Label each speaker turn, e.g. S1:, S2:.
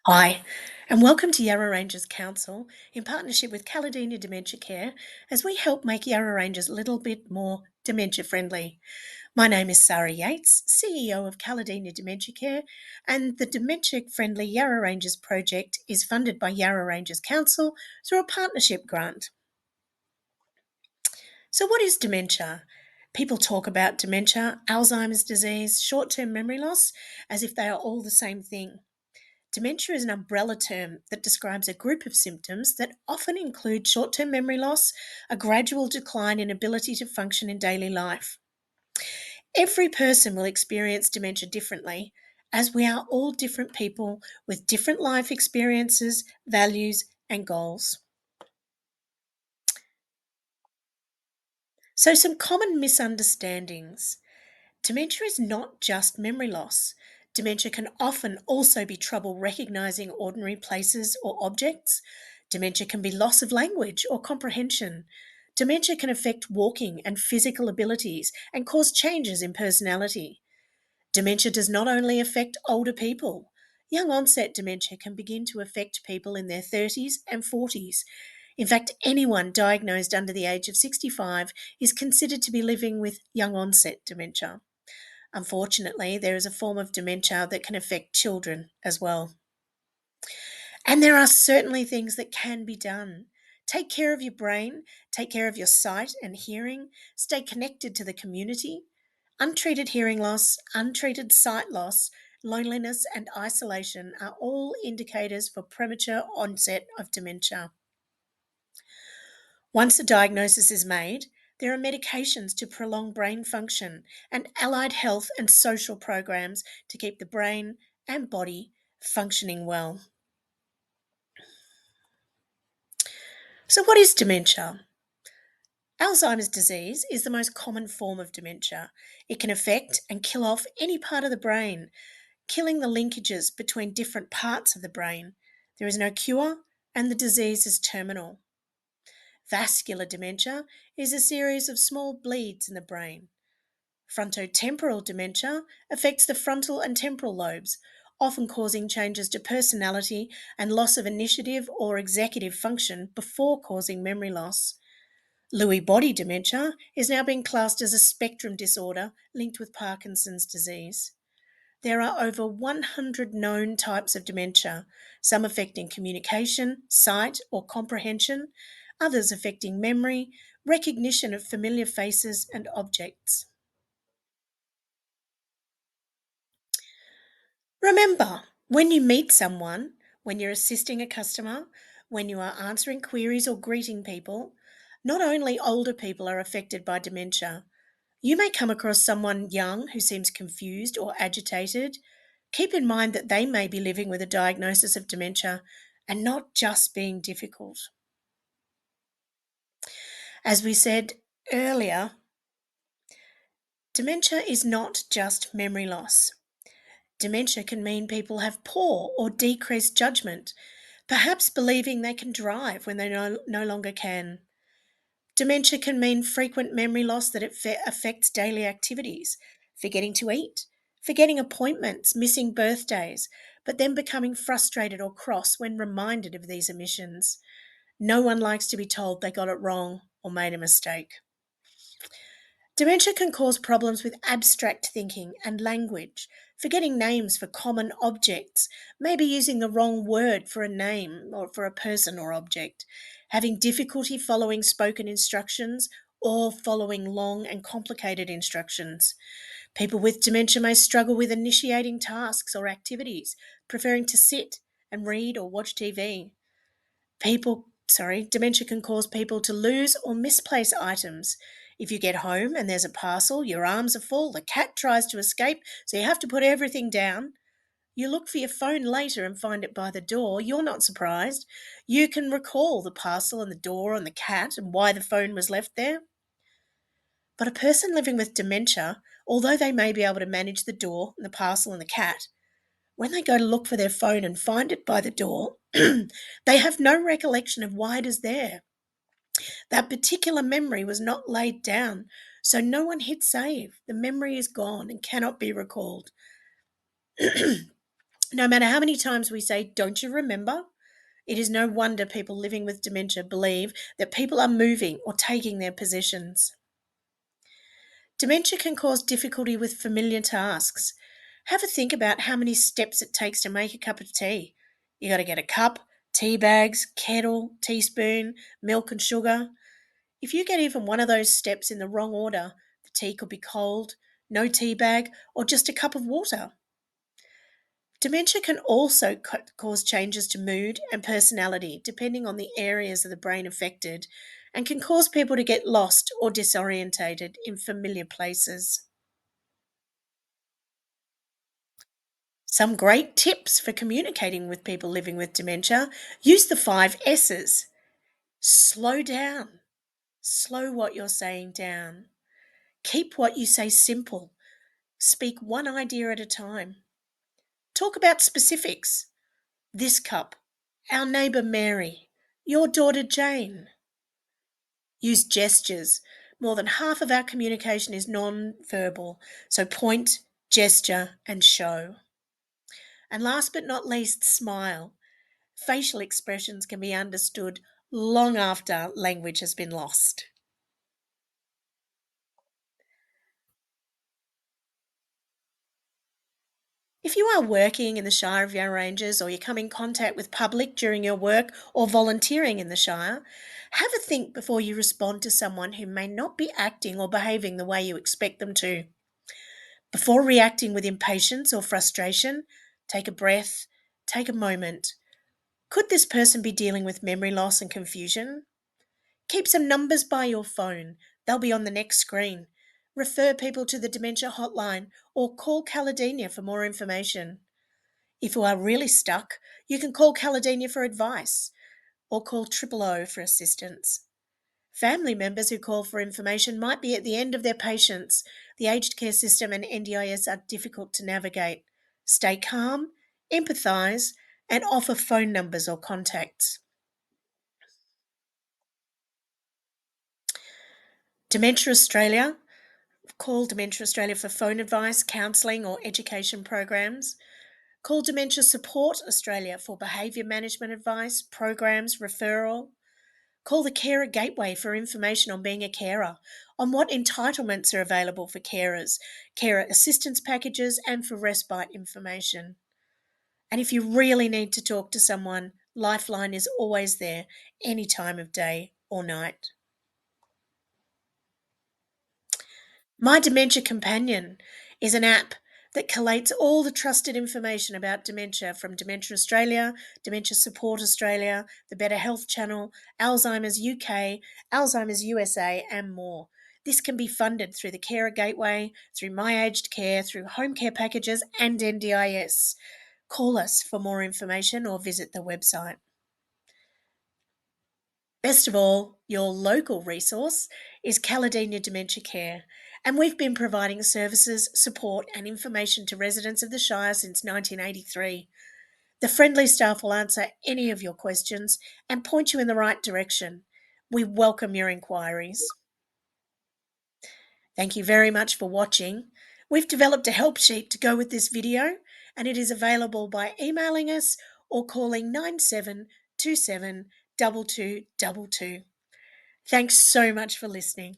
S1: Hi, and welcome to Yarra Ranges Council in partnership with Caladenia Dementia Care as we help make Yarra Ranges a little bit more dementia friendly. My name is Sarah Yates, CEO of Caladenia Dementia Care, and the Dementia Friendly Yarra Ranges project is funded by Yarra Ranges Council through a partnership grant. So, what is dementia? People talk about dementia, Alzheimer's disease, short term memory loss as if they are all the same thing. Dementia is an umbrella term that describes a group of symptoms that often include short term memory loss, a gradual decline in ability to function in daily life. Every person will experience dementia differently, as we are all different people with different life experiences, values, and goals. So, some common misunderstandings. Dementia is not just memory loss. Dementia can often also be trouble recognizing ordinary places or objects. Dementia can be loss of language or comprehension. Dementia can affect walking and physical abilities and cause changes in personality. Dementia does not only affect older people. Young onset dementia can begin to affect people in their 30s and 40s. In fact, anyone diagnosed under the age of 65 is considered to be living with young onset dementia. Unfortunately, there is a form of dementia that can affect children as well. And there are certainly things that can be done. Take care of your brain, take care of your sight and hearing, stay connected to the community. Untreated hearing loss, untreated sight loss, loneliness, and isolation are all indicators for premature onset of dementia. Once a diagnosis is made, there are medications to prolong brain function and allied health and social programs to keep the brain and body functioning well. So, what is dementia? Alzheimer's disease is the most common form of dementia. It can affect and kill off any part of the brain, killing the linkages between different parts of the brain. There is no cure, and the disease is terminal. Vascular dementia is a series of small bleeds in the brain. Frontotemporal dementia affects the frontal and temporal lobes, often causing changes to personality and loss of initiative or executive function before causing memory loss. Lewy body dementia is now being classed as a spectrum disorder linked with Parkinson's disease. There are over 100 known types of dementia, some affecting communication, sight, or comprehension, others affecting memory, recognition of familiar faces and objects. Remember, when you meet someone, when you're assisting a customer, when you are answering queries or greeting people, not only older people are affected by dementia. You may come across someone young who seems confused or agitated. Keep in mind that they may be living with a diagnosis of dementia and not just being difficult. As we said earlier, dementia is not just memory loss. Dementia can mean people have poor or decreased judgment, perhaps believing they can drive when they no longer can. Dementia can mean frequent memory loss that affects daily activities, forgetting to eat, forgetting appointments, missing birthdays, but then becoming frustrated or cross when reminded of these omissions. No one likes to be told they got it wrong or made a mistake. Dementia can cause problems with abstract thinking and language, forgetting names for common objects, maybe using the wrong word for a name or for a person or object, having difficulty following spoken instructions or following long and complicated instructions. People with dementia may struggle with initiating tasks or activities, preferring to sit and read or watch TV. Dementia can cause people to lose or misplace items. If you get home and there's a parcel, your arms are full, the cat tries to escape, so you have to put everything down. You look for your phone later and find it by the door. You're not surprised. You can recall the parcel and the door and the cat and why the phone was left there. But a person living with dementia, although they may be able to manage the door and the parcel and the cat, when they go to look for their phone and find it by the door, they have no recollection of why it is there. That particular memory was not laid down, so no one hit save. The memory is gone and cannot be recalled. No matter how many times we say, "Don't you remember?" it is no wonder people living with dementia believe that people are moving or taking their possessions. Dementia can cause difficulty with familiar tasks. Have a think about how many steps it takes to make a cup of tea. You got to get a cup, tea bags, kettle, teaspoon, milk, and sugar. If you get even one of those steps in the wrong order, the tea could be cold, no tea bag, or just a cup of water. Dementia can also cause changes to mood and personality depending on the areas of the brain affected and can cause people to get lost or disorientated in familiar places. Some great tips for communicating with people living with dementia: use the 5 S's. Slow down. Slow what you're saying down. Keep what you say simple. Speak one idea at a time. Talk about specifics. This cup, our neighbour Mary, your daughter Jane. Use gestures. More than half of our communication is non-verbal, so point, gesture, and show. And last but not least, smile. Facial expressions can be understood long after language has been lost. If you are working in the Shire of Yarra Ranges or you come in contact with public during your work or volunteering in the Shire, have a think before you respond to someone who may not be acting or behaving the way you expect them to. Before reacting with impatience or frustration, take a breath, take a moment. Could this person be dealing with memory loss and confusion? Keep some numbers by your phone. They'll be on the next screen. Refer people to the dementia hotline or call Caladenia for more information. If you are really stuck, you can call Caladenia for advice or call 000 for assistance. Family members who call for information might be at the end of their patience. The aged care system and NDIS are difficult to navigate. Stay calm, empathise, and offer phone numbers or contacts. Dementia Australia. Call Dementia Australia for phone advice, counselling, or education programs. Call Dementia Support Australia for behaviour management advice, programs, referral. Call the Carer Gateway for information on being a carer, on what entitlements are available for carers, carer assistance packages, and for respite information. And if you really need to talk to someone, Lifeline is always there, any time of day or night. My Dementia Companion is an app that collates all the trusted information about dementia from Dementia Australia, Dementia Support Australia, the Better Health Channel, Alzheimer's UK, Alzheimer's USA, and more. This can be funded through the Carer Gateway, through My Aged Care, through home care packages, and NDIS. Call us for more information or visit the website. Best of all, your local resource is Caladenia Dementia Care, and we've been providing services, support, and information to residents of the Shire since 1983. The friendly staff will answer any of your questions and point you in the right direction. We welcome your inquiries. Thank you very much for watching. We've developed a help sheet to go with this video, and it is available by emailing us or calling 9727 2222. Thanks so much for listening.